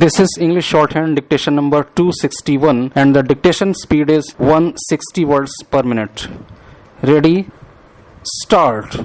This is English shorthand dictation number 261 and the dictation speed is 160 words per minute. Ready? Start.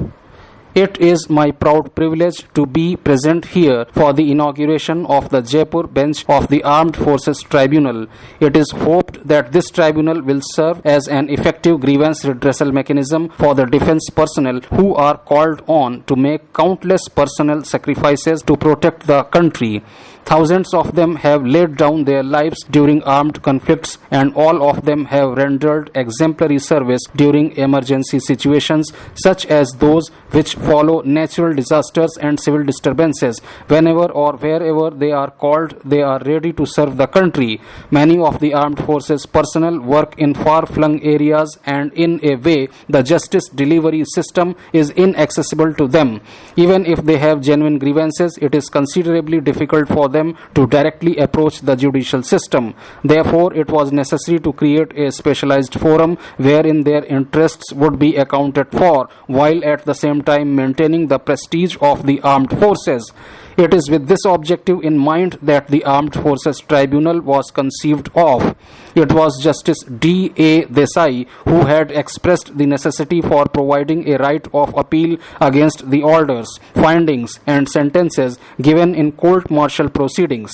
It is my proud privilege to be present here for the inauguration of the Jaipur bench of the Armed Forces Tribunal. It is hoped that this tribunal will serve as an effective grievance redressal mechanism for the defense personnel who are called on to make countless personal sacrifices to protect the country. Thousands of them have laid down their lives during armed conflicts, and all of them have rendered exemplary service during emergency situations such as those which follow natural disasters and civil disturbances. Whenever or wherever they are called, they are ready to serve the country. Many of the armed forces personnel work in far-flung areas, and in a way, the justice delivery system is inaccessible to them. Even if they have genuine grievances, it is considerably difficult for them to directly approach the judicial system. Therefore, it was necessary to create a specialized forum wherein their interests would be accounted for, while at the same time maintaining the prestige of the armed forces. It is with this objective in mind that the Armed Forces Tribunal was conceived of. It was Justice D.A. Desai who had expressed the necessity for providing a right of appeal against the orders, findings, and sentences given in court-martial proceedings.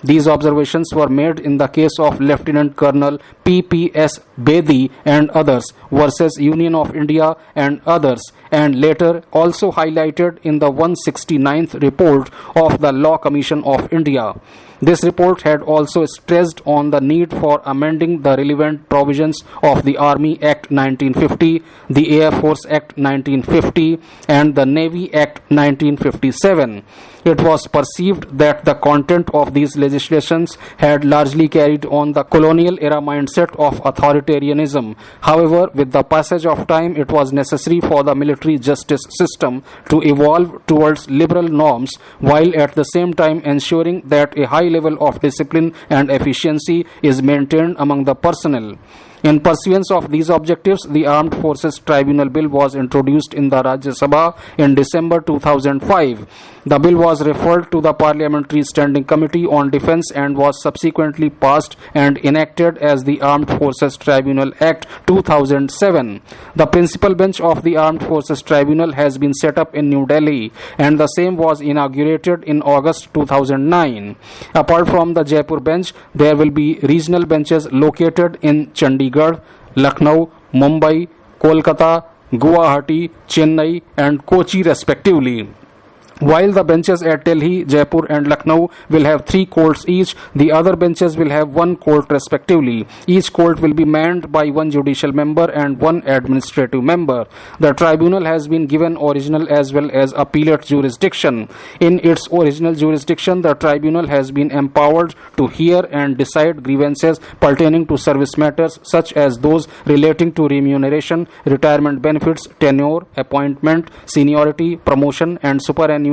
These observations were made in the case of Lieutenant Colonel P.P.S. Bedi and others versus Union of India and others, and later also highlighted in the 169th report of the Law Commission of India. This report had also stressed on the need for amending the relevant provisions of the Army Act 1950, the Air Force Act 1950, and the Navy Act 1957. It was perceived that the content of these legislations had largely carried on the colonial era mindset of authoritarianism. However, with the passage of time, it was necessary for the military justice system to evolve towards liberal norms, while at the same time ensuring that a high level of discipline and efficiency is maintained among the personnel. In pursuance of these objectives, the Armed Forces Tribunal Bill was introduced in the Rajya Sabha in December 2005. The bill was referred to the Parliamentary Standing Committee on Defence and was subsequently passed and enacted as the Armed Forces Tribunal Act 2007. The principal bench of the Armed Forces Tribunal has been set up in New Delhi, and the same was inaugurated in August 2009. Apart from the Jaipur bench, there will be regional benches located in Chandigarh, Lucknow, Mumbai, Kolkata, Guwahati, Chennai, and Kochi respectively. While the benches at Delhi, Jaipur and Lucknow will have 3 courts each, the other benches will have 1 court respectively. Each court will be manned by 1 judicial member and 1 administrative member. The tribunal has been given original as well as appellate jurisdiction. In its original jurisdiction, the tribunal has been empowered to hear and decide grievances pertaining to service matters such as those relating to remuneration, retirement benefits, tenure, appointment, seniority, promotion and superannuation,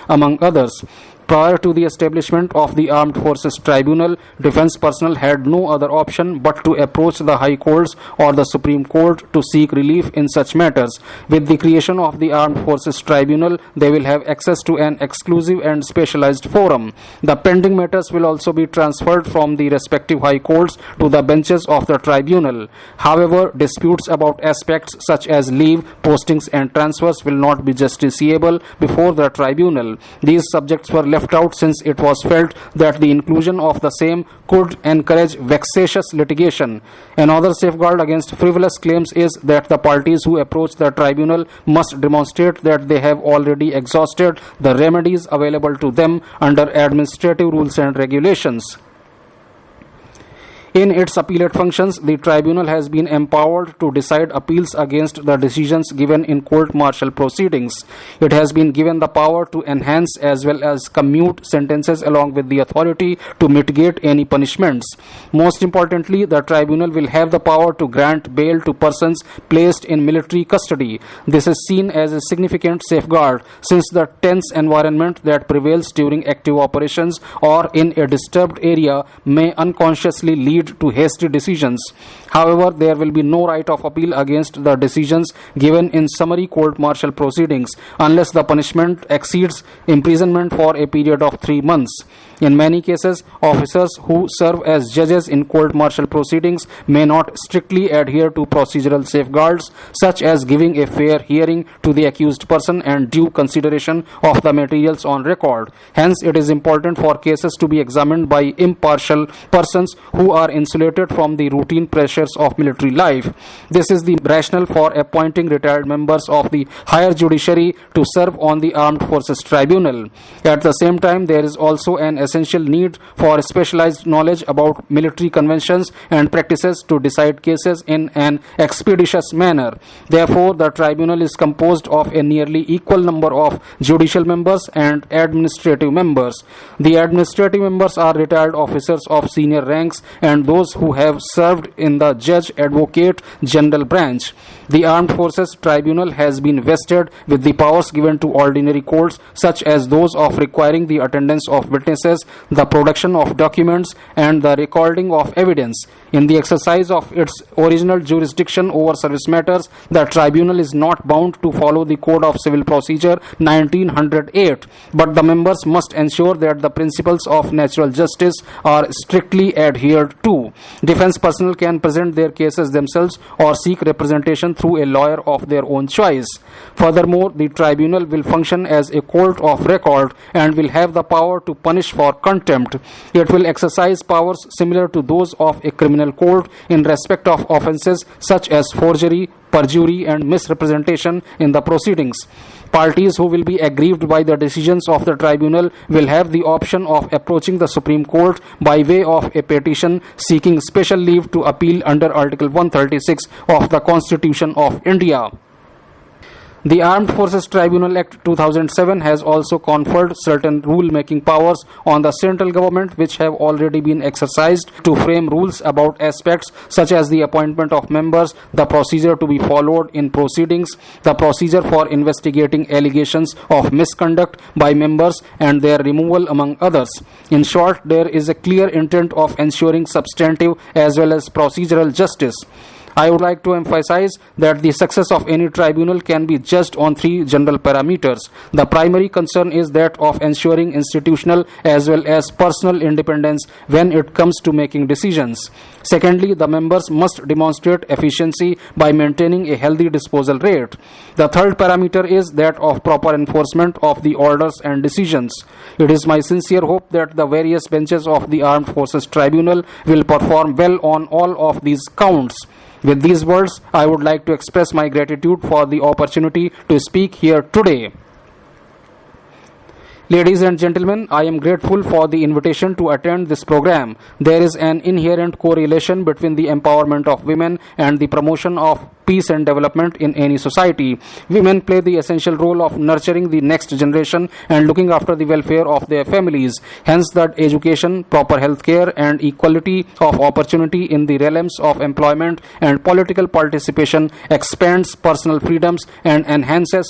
among others. Prior to the establishment of the Armed Forces Tribunal, defense personnel had no other option but to approach the High Courts or the Supreme Court to seek relief in such matters. With the creation of the Armed Forces Tribunal, they will have access to an exclusive and specialized forum. The pending matters will also be transferred from the respective High Courts to the benches of the Tribunal. However, disputes about aspects such as leave, postings and transfers will not be justiciable before the Tribunal. These subjects were left out since it was felt that the inclusion of the same could encourage vexatious litigation. Another safeguard against frivolous claims is that the parties who approach the tribunal must demonstrate that they have already exhausted the remedies available to them under administrative rules and regulations. In its appellate functions, the tribunal has been empowered to decide appeals against the decisions given in court-martial proceedings. It has been given the power to enhance as well as commute sentences along with the authority to mitigate any punishments. Most importantly, the tribunal will have the power to grant bail to persons placed in military custody. This is seen as a significant safeguard since the tense environment that prevails during active operations or in a disturbed area may unconsciously lead to hasty decisions. However, there will be no right of appeal against the decisions given in summary court-martial proceedings unless the punishment exceeds imprisonment for a period of 3 months. In many cases, officers who serve as judges in court-martial proceedings may not strictly adhere to procedural safeguards, such as giving a fair hearing to the accused person and due consideration of the materials on record. Hence, it is important for cases to be examined by impartial persons who are insulated from the routine pressures of military life. This is the rationale for appointing retired members of the higher judiciary to serve on the Armed Forces Tribunal. At the same time, there is also an essential need for specialized knowledge about military conventions and practices to decide cases in an expeditious manner. Therefore, the tribunal is composed of a nearly equal number of judicial members and administrative members. The administrative members are retired officers of senior ranks and those who have served in the Judge Advocate General branch. The Armed Forces Tribunal has been vested with the powers given to ordinary courts, such as those of requiring the attendance of witnesses, the production of documents, and the recording of evidence. In the exercise of its original jurisdiction over service matters, the tribunal is not bound to follow the Code of Civil Procedure 1908, but the members must ensure that the principles of natural justice are strictly adhered to. Defense personnel can present their cases themselves or seek representation through a lawyer of their own choice. Furthermore, the tribunal will function as a court of record and will have the power to punish for contempt. It will exercise powers similar to those of a criminal court in respect of offences such as forgery, perjury, and misrepresentation in the proceedings. Parties who will be aggrieved by the decisions of the tribunal will have the option of approaching the Supreme Court by way of a petition seeking special leave to appeal under Article 136 of the Constitution of India. The Armed Forces Tribunal Act 2007 has also conferred certain rule-making powers on the central government which have already been exercised to frame rules about aspects such as the appointment of members, the procedure to be followed in proceedings, the procedure for investigating allegations of misconduct by members and their removal, among others. In short, there is a clear intent of ensuring substantive as well as procedural justice. I would like to emphasize that the success of any tribunal can be judged on three general parameters. The primary concern is that of ensuring institutional as well as personal independence when it comes to making decisions. Secondly, the members must demonstrate efficiency by maintaining a healthy disposal rate. The third parameter is that of proper enforcement of the orders and decisions. It is my sincere hope that the various benches of the Armed Forces Tribunal will perform well on all of these counts. With these words, I would like to express my gratitude for the opportunity to speak here today. Ladies and gentlemen, I am grateful for the invitation to attend this program. There is an inherent correlation between the empowerment of women and the promotion of peace and development in any society. Women play the essential role of nurturing the next generation and looking after the welfare of their families. Hence, that education, proper health care, and equality of opportunity in the realms of employment and political participation expands personal freedoms and enhances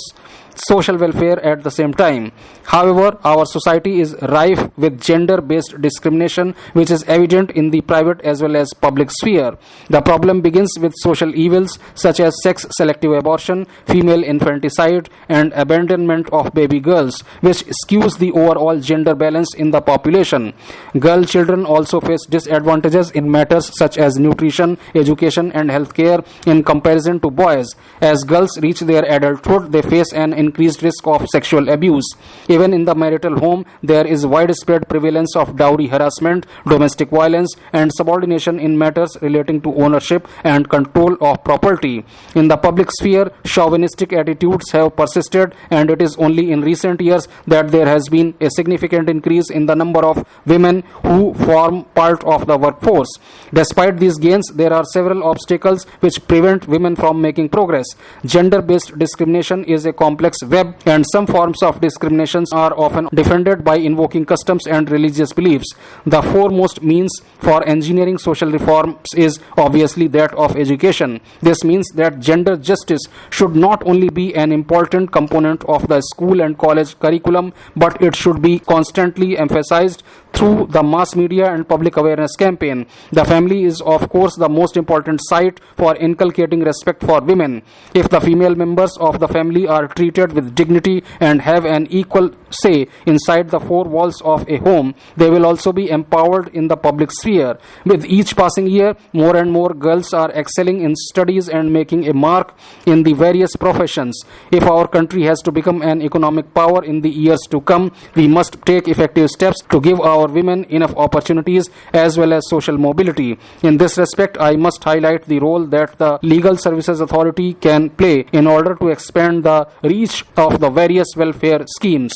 social welfare at the same time. However, our society is rife with gender-based discrimination, which is evident in the private as well as public sphere. The problem begins with social evils such as sex-selective abortion, female infanticide, and abandonment of baby girls, which skews the overall gender balance in the population. Girl children also face disadvantages in matters such as nutrition, education, and healthcare in comparison to boys. As girls reach their adulthood, they face an increased risk of sexual abuse. Even in the marital home, there is widespread prevalence of dowry harassment, domestic violence, and subordination in matters relating to ownership and control of property. In the public sphere, chauvinistic attitudes have persisted, and it is only in recent years that there has been a significant increase in the number of women who form part of the workforce. Despite these gains, there are several obstacles which prevent women from making progress. Gender-based discrimination is a complex web, and some forms of discriminations are often defended by invoking customs and religious beliefs. The foremost means for engineering social reforms is obviously that of education. This means that gender justice should not only be an important component of the school and college curriculum, but it should be constantly emphasized through the mass media and public awareness campaign. The family is of course the most important site for inculcating respect for women. If the female members of the family are treated with dignity and have an equal say inside the four walls of a home, they will also be empowered in the public sphere. With each passing year, more and more girls are excelling in studies and making a mark in the various professions. If our country has to become an economic power in the years to come, we must take effective steps to give our women enough opportunities as well as social mobility. In this respect, I must highlight the role that the Legal Services Authority can play in order to expand the reach of the various welfare schemes.